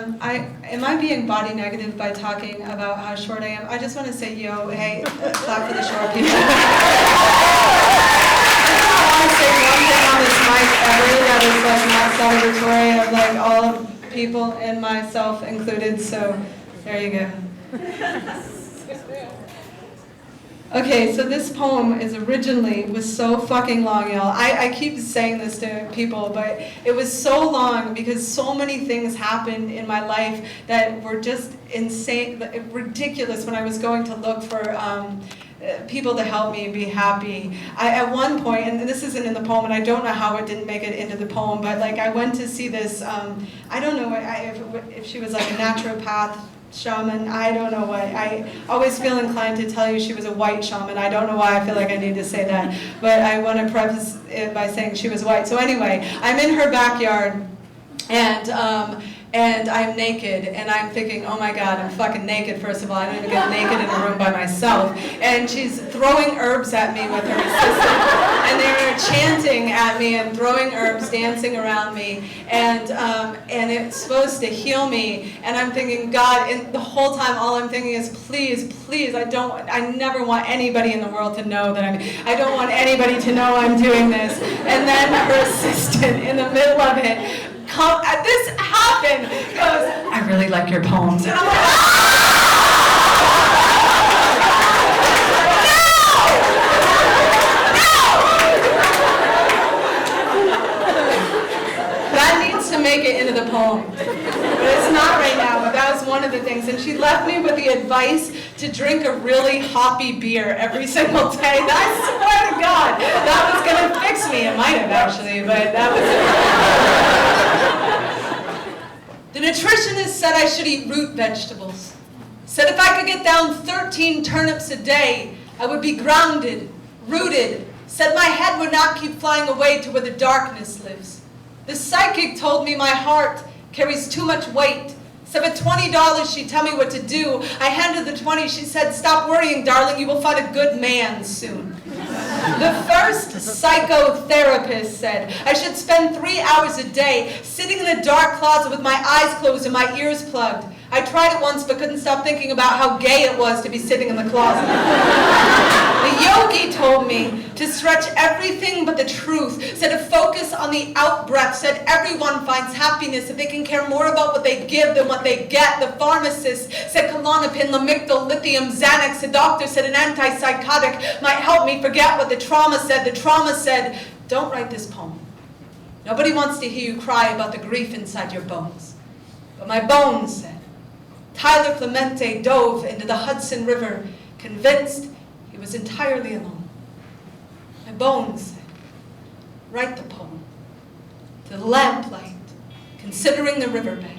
Am I being body negative by talking about how short I am? I just want to say, yo, hey, clap for the short people. I want to say one thing on this mic ever that is like not celebratory of like all people and myself included, so there you go. Okay, so this poem was so fucking long, y'all. I keep saying this to people, but it was so long because so many things happened in my life that were just insane, ridiculous when I was going to look for people to help me be happy. At one point, and this isn't in the poem, and I don't know how it didn't make it into the poem, but like I went to see this, I don't know if she was like a naturopath, shaman, I don't know why. I always feel inclined to tell you she was a white shaman. I don't know why I feel like I need to say that. But I want to preface it by saying she was white. So anyway, I'm in her backyard, and I'm naked, and I'm thinking, oh my God, I'm fucking naked, first of all. I don't even get naked in a room by myself. And she's throwing herbs at me with her assistant, and they're chanting at me and throwing herbs, dancing around me, and it's supposed to heal me. And I'm thinking, God, and the whole time all I'm thinking is, please, please, I never want anybody in the world to know that I don't want anybody to know I'm doing this. And then her assistant, in the middle of it, this happened, goes, I really like your poems. And I'm like, that needs to make it into the poem. But it's not right now, but that was one of the things. And she left me with the advice to drink a really hoppy beer every single day. And I swear to God, that was going to fix me. It might have actually, but that was it. The nutritionist said I should eat root vegetables. Said if I could get down 13 turnips a day, I would be grounded, rooted. Said my head would not keep flying away to where the darkness lives. The psychic told me my heart carries too much weight. Said for $20 she'd tell me what to do. I handed the 20, she said, stop worrying, darling, you will find a good man soon. The first psychotherapist said I should spend 3 hours a day sitting in a dark closet with my eyes closed and my ears plugged. I tried it once but couldn't stop thinking about how gay it was to be sitting in the closet. The yogi told me to stretch everything but the truth, said to focus on the out-breath, said everyone finds happiness if they can care more about what they give than what they get. The pharmacist said Klonopin, Lamictal, Lithium, Xanax. The doctor said an antipsychotic might help me forget what the trauma said. The trauma said, don't write this poem. Nobody wants to hear you cry about the grief inside your bones. But my bones said, Tyler Clemente dove into the Hudson River, convinced he was entirely alone. My bones said, write the poem. To the lamplight, considering the riverbed,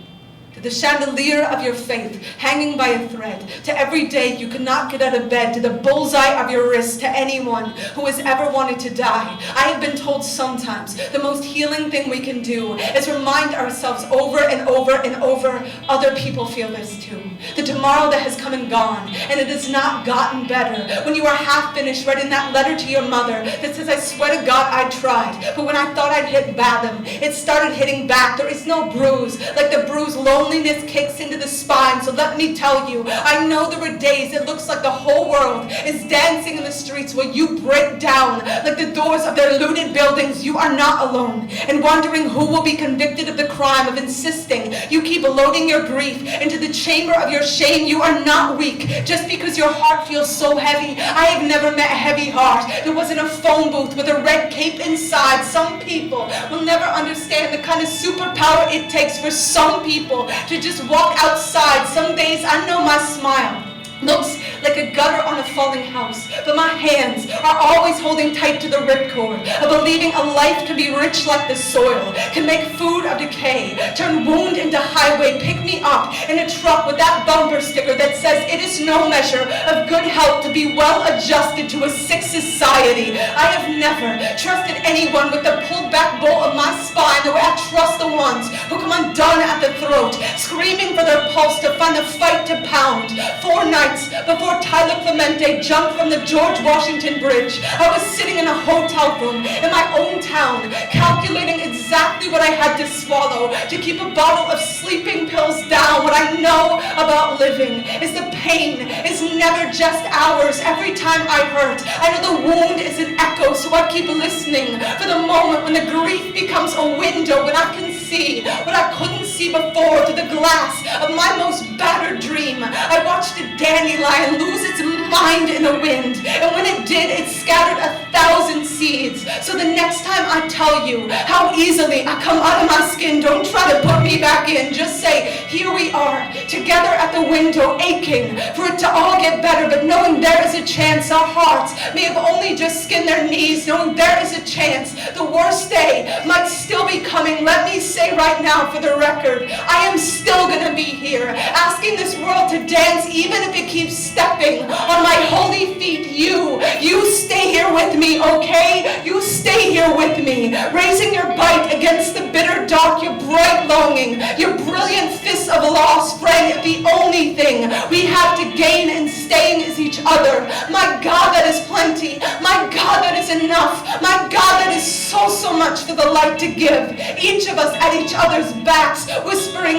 to the chandelier of your faith, hanging by a thread, to every day you cannot get out of bed, to the bullseye of your wrist, to anyone who has ever wanted to die. I have been told sometimes the most healing thing we can do is remind ourselves over and over and over, other people feel this too. The tomorrow that has come and gone, and it has not gotten better. When you are half finished writing that letter to your mother that says, I swear to God I tried, but when I thought I'd hit bottom, it started hitting back. There is no bruise like the bruise loneliness kicks into the spine. So let me tell you, I know there were days it looks like the whole world is dancing in the streets where you break down like the doors of their looted buildings. You are not alone, and wondering who will be convicted of the crime of insisting you keep loading your grief into the chamber of your shame. You are not weak just because your heart feels so heavy. I have never met a heavy heart that wasn't a phone booth with a red cape inside. Some people will never understand the kind of superpower it takes for some people to just walk outside. Some days I know my smile looks like a gutter on a falling house, but my hands are always holding tight to the ripcord of believing a life can be rich like the soil, can make food of decay, turn wound into highway, pick me up in a truck with that bumper sticker that says it is no measure of good health to be well adjusted to a sick society. I have never trusted anyone with the pulled back bowl of my spine the way I trust the ones who come undone at the throat, screaming for their pulse to find a fight to pound. 4 nights chance before Tyler Clemente jumped from the George Washington Bridge. I was sitting in a hotel room in my own town, calculating exactly what I had to swallow to keep a bottle of sleeping pills down. What I know about living is the pain is never just ours. Every time I hurt, I know the wound is an echo, so I keep listening for the moment when the grief becomes a window, when I can see what I couldn't see before through the glass of my most battered dream. I watched a dandelion lose its mind in the wind, and when it did, it scattered 1,000 seeds. So the next time I tell you how easily I come out of my skin, don't try to put me back in. Just say, here we are, together at the window, aching for it to all get better, but knowing there is a chance. Our hearts may have only just skinned their knees, knowing there is a chance the worst day might still be coming. Let me say right now, for the record, I am still gonna be here, asking this world to dance, even if it keeps stepping on my holy feet. You stay here with me, okay? You stay here with me, raising your bite against the bitter dark, your bright longing, your brilliant fists of loss. Friend, the only thing we have to gain in staying is each other. My God, that is plenty. My God, that is enough. My God, that is so much for the light to give. Each of us at each other's backs, whispering